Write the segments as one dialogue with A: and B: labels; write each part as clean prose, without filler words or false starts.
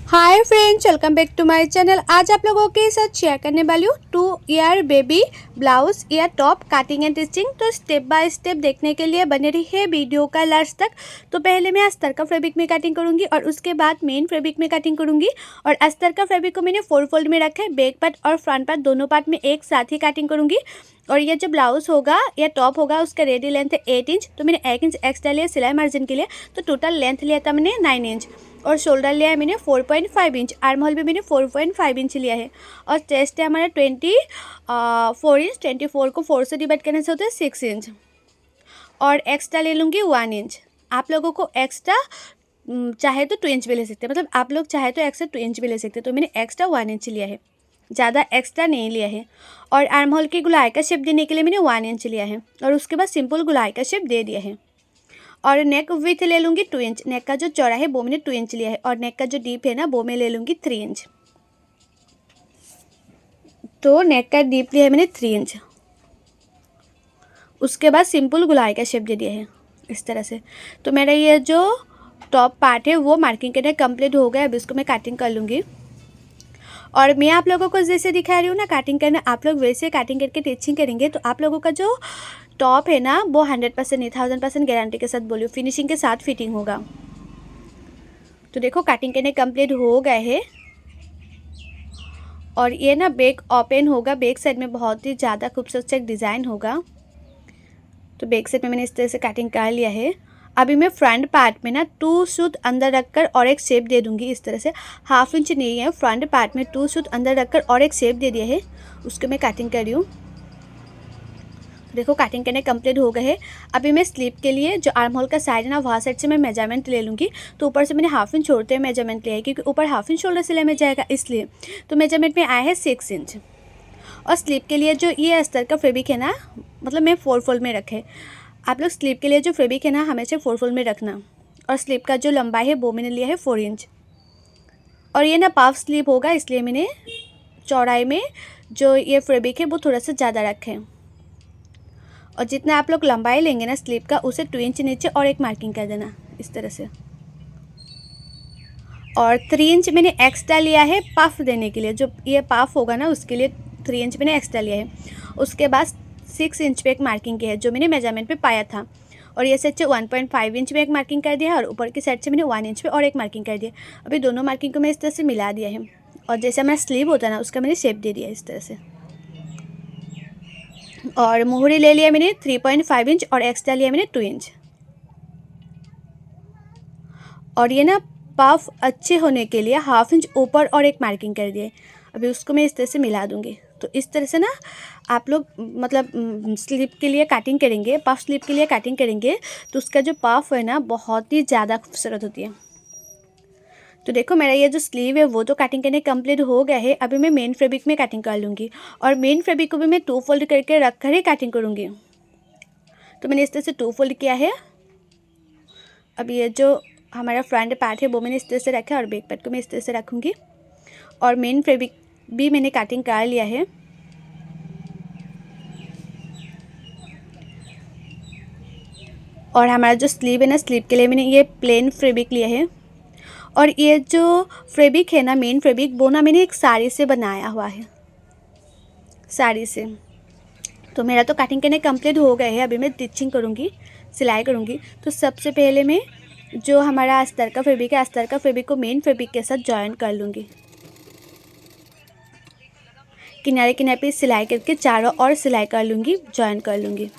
A: Hi friends, welcome back to my channel. आज आप लोगों के साथ शेयर करने वाली हूँ 2 ईयर बेबी ब्लाउज या टॉप कटिंग एंड स्टिचिंग। तो स्टेप बाय स्टेप देखने के लिए बने रही है वीडियो का लास्ट तक। तो पहले मैं अस्तर का फैब्रिक में कटिंग करूँगी और उसके बाद मेन फैब्रिक में कटिंग करूँगी। और अस्तर का फैब्रिक को मैंने 4 फोल्ड में रखा है। बैक पार्ट और फ्रंट पार्ट दोनों पार्ट में एक साथ ही कटिंग करूँगी। और ये जो ब्लाउज होगा या टॉप होगा उसका रेडी लेंथ है 8 इंच। तो मैंने 1 इंच एक्स्ट्रा लिया सिलाई मार्जिन के लिए। तो टोटल लेंथ लिया था मैंने 9 इंच। और शोल्डर लिया है मैंने 4.5 इंच। आर्म होल भी मैंने 4.5 इंच लिया है। और चेस्ट है हमारा 24 इंच। 24 को 4 से डिवाइड करने से होता है 6 इंच। और एक्स्ट्रा ले लूँगी 1 इंच। आप लोगों को एक्स्ट्रा चाहे तो 2 इंच भी ले सकते हैं, मतलब आप लोग चाहे तो एक्स्ट्रा 2 इंच भी ले सकते हैं। तो मैंने एक्स्ट्रा 1 इंच लिया है, ज़्यादा एक्स्ट्रा नहीं लिया है। और आर्म होल की गुलाई का शेप देने के लिए मैंने 1 इंच लिया है। और उसके बाद सिंपल गुलाई का शेप दे दिया है। और नेक विथ ले लूँगी 2 इंच। नेक का जो चौड़ा है वो मैंने 2 इंच लिया है। और नेक का जो डीप है ना वो मैं ले लूँगी 3 इंच। तो नेक का डीप लिया है मैंने 3 इंच। उसके बाद सिंपल गुलाई का शेप दे दिया है इस तरह से। तो मेरा ये जो टॉप पार्ट है वो मार्किंग करना कंप्लीट हो गया। अब इसको मैं कटिंग कर लूँगी। और मैं आप लोगों को जैसे दिखा रही हूँ ना कटिंग करना, आप लोग वैसे कटिंग करके टीचिंग करेंगे तो आप लोगों का जो टॉप है ना वो 100% नहीं 1000% गारंटी के साथ बोलियो फिनिशिंग के साथ फिटिंग होगा। तो देखो कटिंग करने कंप्लीट हो गए हैं। और ये ना बैक ओपन होगा। बैक साइड में बहुत ही ज़्यादा खूबसूरत सा डिज़ाइन होगा। तो बैक साइड में मैंने इस तरह से कटिंग कर लिया है। अभी मैं फ्रंट पार्ट में ना 2 सूत अंदर रखकर और एक शेप दे दूंगी इस तरह से। 1/2 इंच नहीं है, फ्रंट पार्ट में 2 सूत अंदर रखकर और एक शेप दे दिया है, उसको मैं कटिंग कर रही हूँ। देखो कटिंग करने कंप्लीट हो गए हैं। अभी मैं स्लीव के लिए जो आर्म होल का साइड है ना वहाँ साइड से मैं मेजरमेंट ले लूँगी। तो ऊपर से मैंने 1/2 इंच छोड़ते हुए मेजरमेंट लिया है क्योंकि ऊपर 1/2 इंच शोल्डर सिलाई में जाएगा इसलिए। तो मेजरमेंट में आया है 6 इंच। और स्लीव के लिए जो ये अस्तर का फैब्रिक है ना, मतलब मैं 4 फोल्ड में रखे। आप लोग स्लीव के लिए जो फैब्रिक है ना हमेशा 4 फोल्ड में रखना। और स्लीव का जो लंबाई है वो मैंने लिया है 4 इंच। और ये ना पाफ स्लीव होगा इसलिए मैंने चौड़ाई में जो ये फैब्रिक है वो थोड़ा सा ज़्यादा रखें। और जितना आप लोग लंबाई लेंगे ना स्लीव का उसे 2 इंच नीचे और एक मार्किंग कर देना इस तरह से। और 3 इंच मैंने एक्स्ट्रा लिया है पफ देने के लिए। जो ये पफ होगा ना उसके लिए 3 इंच मैंने एक्स्ट्रा लिया है। उसके बाद 6 इंच पे एक मार्किंग की है जो मैंने मेजरमेंट पे पाया था। और ये साइड से 1.5 इंच में एक मार्किंग कर दिया है। और ऊपर की साइड से मैंने 1 इंच पे और एक मार्किंग कर दिया। अभी दोनों मार्किंग को मैं इस तरह से मिला दिया है। और जैसे हमारा स्लीव होता है ना उसका मैंने शेप दे दिया इस तरह से। और मोहरी ले लिया मैंने 3.5 इंच और एक्स्ट्रा लिया मैंने 2 इंच। और ये ना पफ अच्छे होने के लिए 1/2 इंच ऊपर और एक मार्किंग कर दिए। अभी उसको मैं इस तरह से मिला दूँगी। तो इस तरह से ना आप लोग मतलब स्लीव के लिए कटिंग करेंगे, पफ स्लीव के लिए कटिंग करेंगे तो उसका जो पफ है ना बहुत ही ज़्यादा खूबसूरत होती है। तो देखो मेरा ये जो स्लीव है वो तो कटिंग करने कंप्लीट हो गया है। अभी मैं मेन फैब्रिक में कटिंग कर लूँगी। और मेन फैब्रिक को भी मैं 2 फोल्ड करके रख कर ही कटिंग करूँगी। तो मैंने इस तरह से 2 फोल्ड किया है। अब ये जो हमारा फ्रंट पार्ट है वो मैंने इस तरह से रखा है और बैक पार्ट को मैं इस तरह से रखूँगी। और मेन फैब्रिक भी मैंने कटिंग कर लिया है। और हमारा जो स्लीव है ना स्लीव के लिए मैंने ये प्लेन फैब्रिक लिया है। और ये जो फैब्रिक है ना मेन फैब्रिक वो ना मैंने एक साड़ी से बनाया हुआ है, साड़ी से। तो मेरा तो कटिंग करने कंप्लीट हो गए है। अभी मैं स्टिचिंग करूँगी, सिलाई करूँगी। तो सबसे पहले मैं जो हमारा अस्तर का फैब्रिक है अस्तर का फैब्रिक को मेन फैब्रिक के साथ जॉइन कर लूँगी। किनारे किनारे पे सिलाई करके चारों ओर सिलाई कर लूँगी, जॉइन कर लूँगी।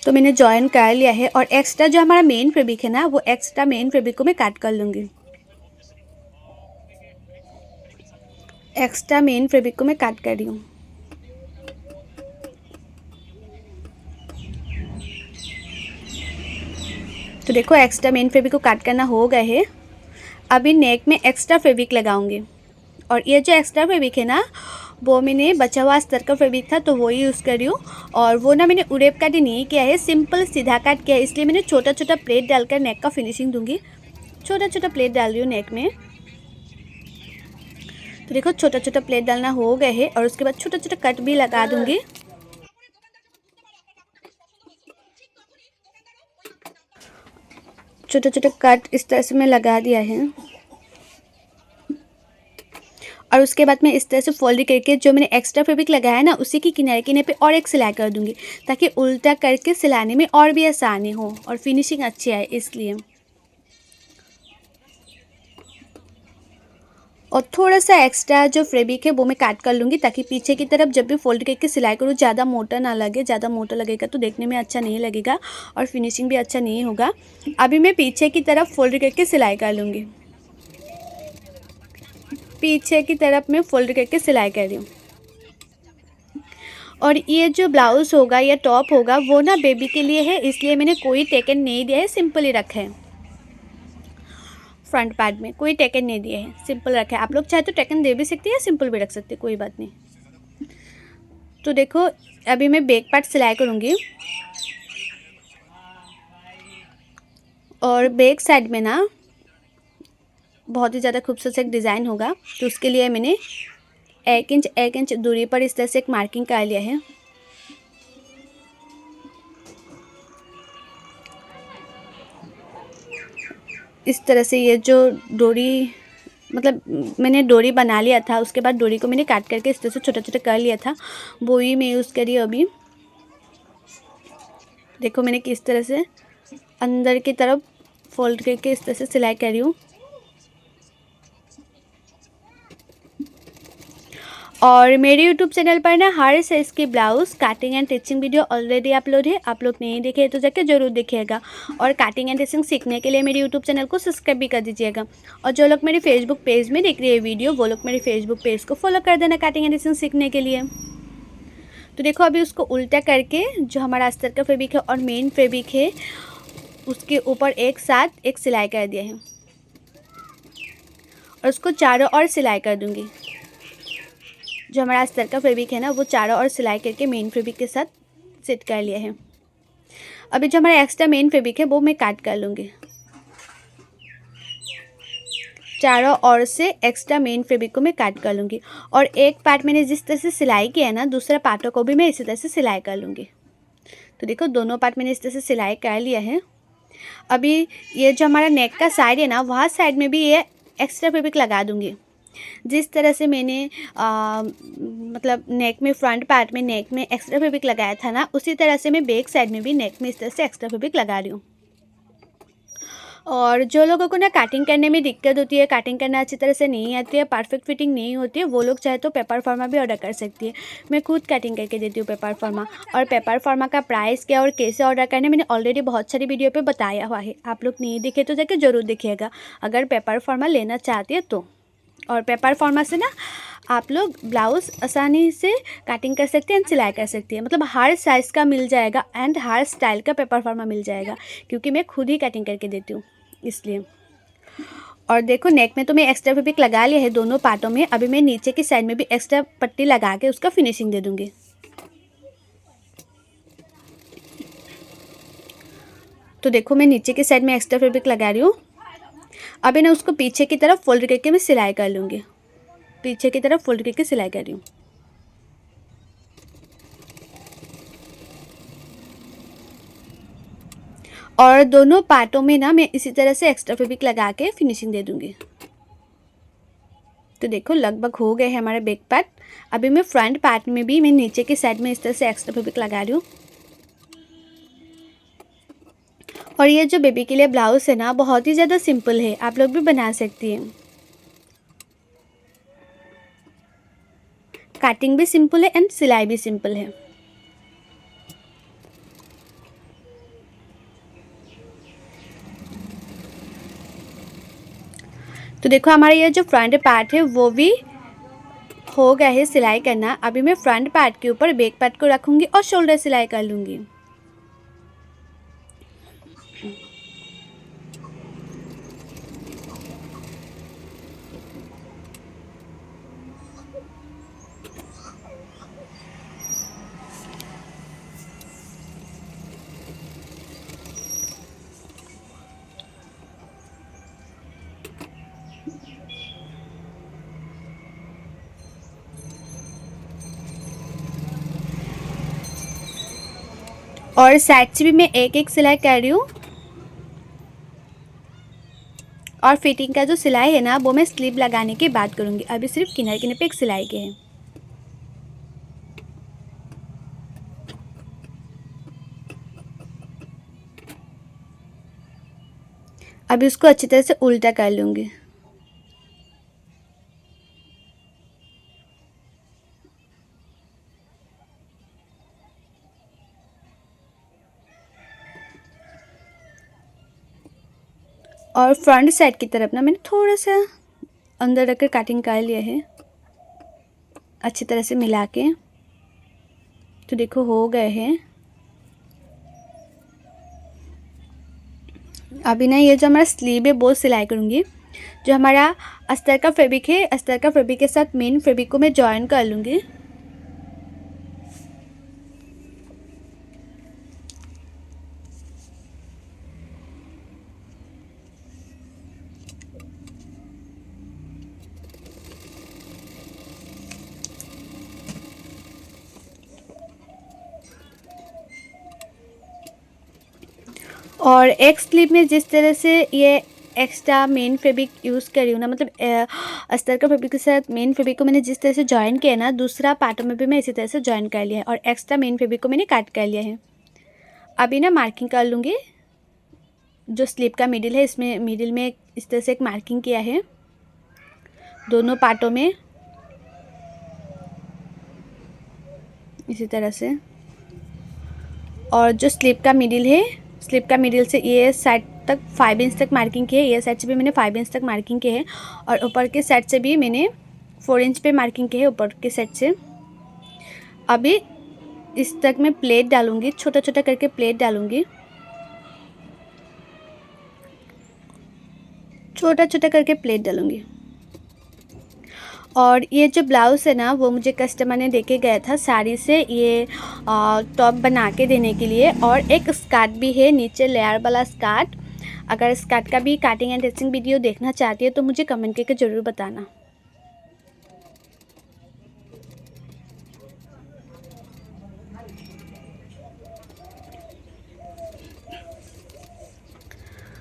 A: तो मैंने जॉइन कर लिया है। और एक्स्ट्रा जो हमारा मेन फैब्रिक है ना वो एक्स्ट्रा मेन फैब्रिक को मैं काट कर लूँगी। एक्स्ट्रा मेन फैब्रिक को मैं काट कर रही हूँ। तो देखो एक्स्ट्रा मेन फैब्रिक को काट करना हो गए है। अभी नेक में एक्स्ट्रा फैब्रिक लगाऊंगी। और ये जो एक्स्ट्रा फैब्रिक है ना वो मैंने बचा हुआ अस्तर का फैब्रिक था तो वो ही यूज़ कर रही हूँ। और वो ना मैंने उड़ेप कट नहीं किया है, सिंपल सीधा कट किया है। इसलिए मैंने छोटा छोटा प्लेट डालकर नेक का फिनिशिंग दूंगी। छोटा छोटा प्लेट डाल रही हूँ नेक में। तो देखो छोटा छोटा प्लेट डालना हो गए है और उसके बाद छोटा छोटा कट भी लगा दूंगी। छोटे छोटे कट इस तरह से मैं लगा दिया है और उसके बाद मैं इस तरह से फोल्ड करके जो मैंने एक्स्ट्रा फैब्रिक लगाया है ना उसी की किनारे किनारे पे और एक सिलाई कर दूंगी ताकि उल्टा करके सिलाने में और भी आसानी हो और फिनिशिंग अच्छी आए इसलिए। और थोड़ा सा एक्स्ट्रा जो फैब्रिक है वो मैं काट कर लूँगी ताकि पीछे की तरफ जब भी फोल्ड करके सिलाई करूँ ज़्यादा मोटा ना लगे। ज़्यादा मोटा लगेगा तो देखने में अच्छा नहीं लगेगा और फिनिशिंग भी अच्छा नहीं होगा। अभी मैं पीछे की तरफ फोल्ड करके सिलाई कर लूँगी। पीछे की तरफ मैं फोल्ड करके सिलाई कर रही हूँ। और ये जो ब्लाउज़ होगा या टॉप होगा वो ना बेबी के लिए है, इसलिए मैंने कोई टेकन नहीं दिया है, सिंपल ही रखा है। फ्रंट पार्ट में कोई टेकन नहीं दिए है, सिंपल रखा है। आप लोग चाहे तो टेकन दे भी सकते हैं या सिंपल भी रख सकते हैं, कोई बात नहीं। तो देखो अभी मैं बैक पार्ट सिलाई करूँगी और बैक साइड में ना बहुत ही ज़्यादा खूबसूरत एक डिज़ाइन होगा, तो उसके लिए मैंने 1 इंच दूरी पर इस तरह से एक मार्किंग कर लिया है। इस तरह से ये जो डोरी मतलब मैंने डोरी बना लिया था, उसके बाद डोरी को मैंने काट करके इस तरह से छोटा छोटा कर लिया था, वो ही मैं यूज़ करी अभी। देखो मैंने किस तरह से अंदर की तरफ फोल्ड करके इस तरह से सिलाई कर रही हूँ। और मेरे YouTube चैनल पर ना हर साइज़ की blouse cutting and teaching video already upload है, आप लोग नहीं देखे तो जाके ज़रूर देखिएगा। और काटिंग एंड टिचिंग सीखने के लिए मेरे YouTube चैनल को सब्सक्राइब भी कर दीजिएगा। और जो लोग मेरे फेसबुक पेज में देख रहे हैं वीडियो, वो लोग मेरे फेसबुक पेज को फॉलो कर देना काटिंग एंड टिचिंग सीखने के लिए। तो देखो अभी उसको उल्टा करके जो हमारा अस्तर का फैब्रिक है और मेन फैब्रिक है उसके ऊपर एक साथ एक सिलाई कर दिया है और उसको चारों ओर सिलाई कर दूँगी। जो हमारा अस्तर का फैब्रिक है ना वो चारों ओर सिलाई करके मेन फैब्रिक के साथ सेट कर लिया है। अभी जो हमारा एक्स्ट्रा मेन फैब्रिक है वो मैं काट कर लूँगी। चारों ओर से एक्स्ट्रा मेन फैब्रिक को मैं काट कर लूँगी और एक पार्ट मैंने जिस तरह से सिलाई किया है ना दूसरा पार्टों को भी मैं इसी तरह से सिलाई कर लूँगी। तो देखो दोनों पार्ट मैंने इस तरह से सिलाई कर लिया है। अभी ये जो हमारा नेक का साइड है ना वहाँ साइड में भी ये एक्स्ट्रा फैब्रिक लगा दूँगी। जिस तरह से मैंने मतलब नेक में फ्रंट पार्ट में नेक में एक्स्ट्रा फैब्रिक लगाया था ना उसी तरह से मैं बैक साइड में भी नेक में इस तरह से एक्स्ट्रा फैब्रिक लगा रही हूँ। और जो लोगों को ना कटिंग करने में दिक्कत होती है, कटिंग करना अच्छी तरह से नहीं आती है, परफेक्ट फिटिंग नहीं होती है, वो लोग चाहे तो पेपर फार्मा भी ऑर्डर कर सकती है। मैं खुद कटिंग करके देती हूँ पेपर फार्मा। और पेपर फार्मा का प्राइस क्या और कैसे ऑर्डर करना मैंने ऑलरेडी बहुत सारी वीडियो पे बताया हुआ है, आप लोग नहीं देखे तो जाके ज़रूर देखिएगा अगर पेपर फार्मा लेना चाहती है तो। और पेपर फार्मा से ना आप लोग ब्लाउज़ आसानी से कटिंग कर सकते हैं एंड सिलाई कर सकती है, मतलब हर साइज़ का मिल जाएगा एंड हर स्टाइल का पेपर फार्मा मिल जाएगा क्योंकि मैं खुद ही कटिंग करके देती हूँ इसलिए। और देखो नेक में तो मैं एक्स्ट्रा फैब्रिक लगा लिया है दोनों पार्टों में। अभी मैं नीचे की साइड में भी एक्स्ट्रा पट्टी लगा के उसका फिनिशिंग दे दूँगी। तो देखो मैं नीचे की साइड में एक्स्ट्रा फैब्रिक लगा रही हूँ। अभी ना उसको पीछे की तरफ फोल्ड करके मैं सिलाई कर लूँगी। पीछे की तरफ फोल्ड करके सिलाई कर रही हूँ। और दोनों पार्टों में ना मैं इसी तरह से एक्स्ट्रा फैब्रिक लगा के फिनिशिंग दे दूँगी। तो देखो लगभग हो गए हैं हमारे बैक पार्ट। अभी मैं फ्रंट पार्ट में भी मैं नीचे की साइड में इस तरह से एक्स्ट्रा फैब्रिक लगा रही हूँ। और ये जो बेबी के लिए ब्लाउज़ है ना बहुत ही ज़्यादा सिंपल है, आप लोग भी बना सकती हैं। कटिंग भी सिंपल है एंड सिलाई भी सिंपल है। तो देखो हमारा ये जो फ्रंट पार्ट है वो भी हो गया है सिलाई करना। अभी मैं फ्रंट पार्ट के ऊपर बैक पार्ट को रखूँगी और शोल्डर सिलाई कर लूँगी। और साइड से भी मैं एक एक सिलाई कर रही हूँ। और फिटिंग का जो सिलाई है ना वो मैं स्लीव लगाने के बाद करूँगी, अभी सिर्फ किनारे किनारे पे एक सिलाई के हैं। अभी उसको अच्छी तरह से उल्टा कर लूँगी। और फ्रंट साइड की तरफ ना मैंने थोड़ा सा अंदर रखकर कटिंग कर लिया है अच्छी तरह से मिला के। तो देखो हो गए हैं। अभी ना ये जो हमारा स्लीव है वो सिलाई करूँगी। जो हमारा अस्तर का फैब्रिक है, अस्तर का फैब्रिक के साथ मेन फैब्रिक को मैं जॉइन कर लूँगी। और एक स्लीव में जिस तरह से ये एक्स्ट्रा मेन फैब्रिक यूज़ कर रही हूँ ना, मतलब अस्तर का फैब्रिक के साथ मेन फैब्रिक को मैंने जिस तरह से जॉइन किया है ना, दूसरा पार्टों में भी मैं इसी तरह से जॉइन कर लिया है और एक्स्ट्रा मेन फैब्रिक को मैंने काट कर लिया है। अभी ना मार्किंग कर लूँगी। जो स्लीव का मिडिल है इसमें मिडिल में इस तरह से एक मार्किंग किया है दोनों पार्टों में, इसी तरह से। और जो स्लीव का मिडिल है, स्लीव का मिडिल से ये साइड तक 5 इंच तक मार्किंग की है, ये साइड से भी मैंने 5 इंच तक मार्किंग की है और ऊपर के साइड से भी मैंने 4 इंच पे मार्किंग की है ऊपर के साइड से। अभी इस तक मैं प्लेट डालूंगी, छोटा छोटा करके प्लेट डालूंगी, छोटा छोटा करके प्लेट डालूंगी। और ये जो ब्लाउज़ है ना वो मुझे कस्टमर ने देके गया था साड़ी से ये टॉप बना के देने के लिए। और एक स्कर्ट भी है नीचे लेयर वाला स्कर्ट। अगर स्कर्ट का भी कटिंग एंड स्टिचिंग वीडियो देखना चाहती है तो मुझे कमेंट करके ज़रूर बताना।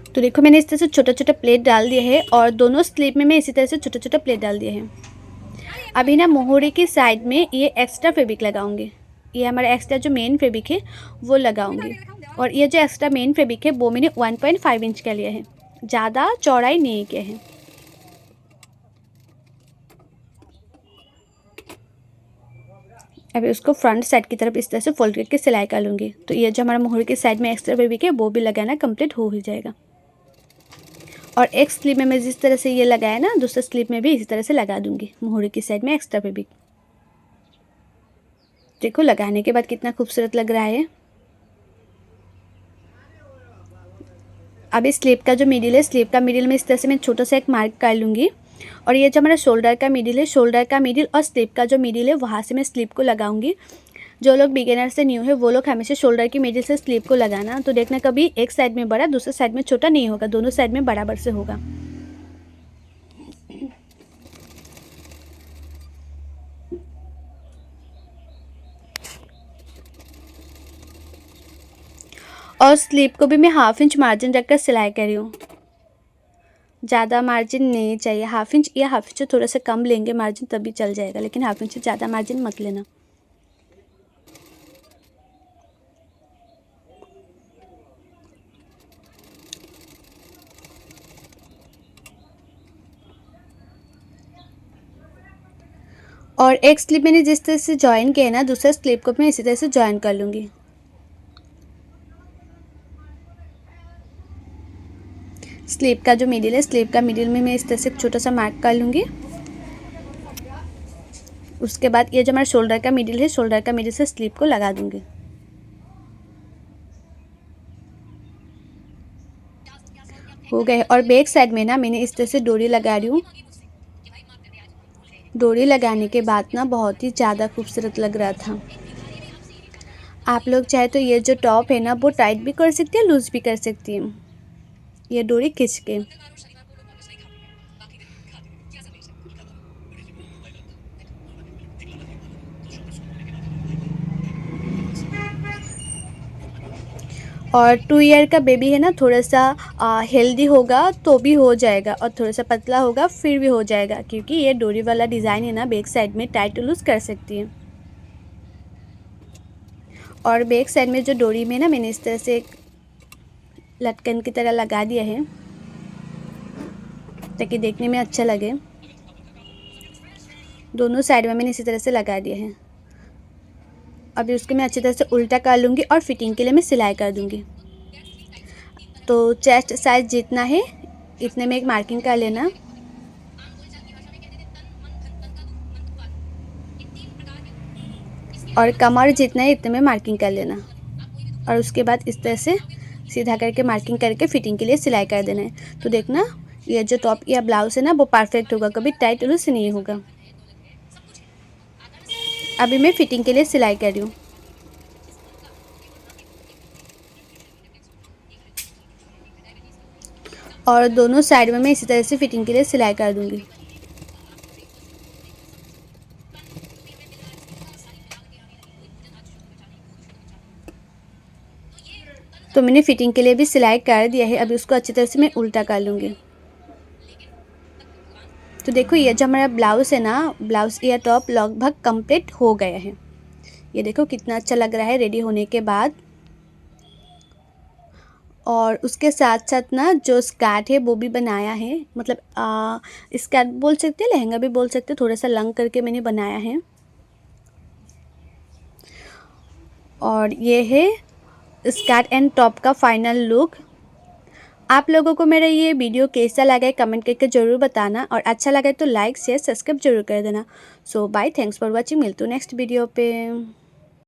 A: तो देखो मैंने इस तरह से छोटा छोटा प्लेट डाल दिया है और दोनों स्लीव में मैं इसी तरह से छोटा छोटा प्लेट डाल दिया है। अभी ना मोहरी की साइड में ये एक्स्ट्रा फैब्रिक लगाऊंगी, ये हमारा एक्स्ट्रा जो मेन फैब्रिक है वो लगाऊंगी। और ये जो एक्स्ट्रा मेन फैब्रिक है वो मैंने 1.5 इंच का लिया है, ज़्यादा चौड़ाई नहीं किया है। अभी उसको फ्रंट साइड की तरफ इस तरह से फोल्ड करके सिलाई कर लूँगी। तो ये जो हमारा मोहरी की साइड में एक्स्ट्रा फैब्रिक है वो भी लगाना कंप्लीट हो ही जाएगा। और एक स्लीव में मैं जिस तरह से ये लगाया ना दूसरे स्लीव में भी इसी तरह से लगा दूंगी मोहरी की साइड में एक्स्ट्रा फैब्रिक। देखो लगाने के बाद कितना खूबसूरत लग रहा है। अब इस स्लीव का जो मिडिल है, स्लीव का मिडिल में इस तरह से मैं छोटा सा एक मार्क कर लूँगी। और ये जो हमारा शोल्डर का मिडिल है, शोल्डर का मिडिल और स्लीव का जो मिडिल है वहाँ से मैं स्लीव को लगाऊंगी। जो लोग बिगिनर से न्यू है वो लोग हमेशा शोल्डर की मिडिल से स्लीव को लगाना, तो देखना कभी एक साइड में बड़ा दूसरे साइड में छोटा नहीं होगा, दोनों साइड में बराबर से होगा। और स्लीव को भी मैं 1/2 इंच मार्जिन रखकर सिलाई कर रही हूँ, ज़्यादा मार्जिन नहीं चाहिए। 1/2 इंच या 1/2 इंच से थोड़ा सा कम लेंगे मार्जिन तभी चल जाएगा, लेकिन 1/2 इंच से ज़्यादा मार्जिन मत लेना। और एक स्लीव मैंने जिस तरह से जॉइन किया है ना दूसरा स्लीव को मैं इसी तरह से जॉइन कर लूँगी। स्लीव का जो मिडिल है, स्लीव का मिडिल में मैं इस तरह से छोटा सा मार्क कर लूँगी। उसके बाद ये जो हमारा शोल्डर का मिडिल है, शोल्डर का मिडिल से स्लीव को लगा दूँगी। हो गए। और बैक साइड में ना मैंने इस तरह से डोरी लगा रही हूँ। डोरी लगाने के बाद ना बहुत ही ज़्यादा खूबसूरत लग रहा था। आप लोग चाहे तो ये जो टॉप है ना वो टाइट भी कर सकती है, लूज़ भी कर सकती है ये डोरी खींच के। और 2 ईयर का बेबी है ना, थोड़ा सा हेल्दी होगा तो भी हो जाएगा, और थोड़ा सा पतला होगा फिर भी हो जाएगा, क्योंकि ये डोरी वाला डिज़ाइन है ना, बैक साइड में टाइट लूज़ कर सकती है। और बैक साइड में जो डोरी में ना मैंने इस तरह से एक लटकन की तरह लगा दिया है ताकि देखने में अच्छा लगे। दोनों साइड में मैंने इसी तरह से लगा दिया है। अभी उसको मैं अच्छी तरह से उल्टा कर लूँगी और फिटिंग के लिए मैं सिलाई कर दूँगी। तो चेस्ट साइज जितना है इतने में एक मार्किंग कर लेना। और कमर जितना है इतने में मार्किंग कर लेना। और उसके बाद इस तरह से सीधा करके मार्किंग करके फिटिंग के लिए सिलाई कर देना है। तो देखना ये जो टॉप या ब्लाउज़ है ना वो परफेक्ट होगा, कभी टाइट लूज नहीं होगा। अभी मैं फिटिंग के लिए सिलाई कर रही हूँ। और दोनों साइड में मैं इसी तरह से फिटिंग के लिए सिलाई कर दूँगी। तो मैंने फिटिंग के लिए भी सिलाई कर दिया है। अभी उसको अच्छी तरह से मैं उल्टा कर लूँगी। तो देखो ये जो हमारा ब्लाउज़ है ना, ब्लाउज़ या टॉप लगभग कंप्लीट हो गया है। ये देखो कितना अच्छा लग रहा है रेडी होने के बाद। और उसके साथ साथ ना जो स्कर्ट है वो भी बनाया है, मतलब स्कर्ट बोल सकते हैं, लहंगा भी बोल सकते हैं, थोड़ा सा लंग करके मैंने बनाया है। और ये है स्कर्ट एंड टॉप का फाइनल लुक। आप लोगों को मेरा ये वीडियो कैसा लगा है कमेंट करके ज़रूर बताना, और अच्छा लगा तो लाइक शेयर सब्सक्राइब जरूर कर देना। सो बाय, थैंक्स फॉर वॉचिंग, मिलते हैं नेक्स्ट वीडियो पे।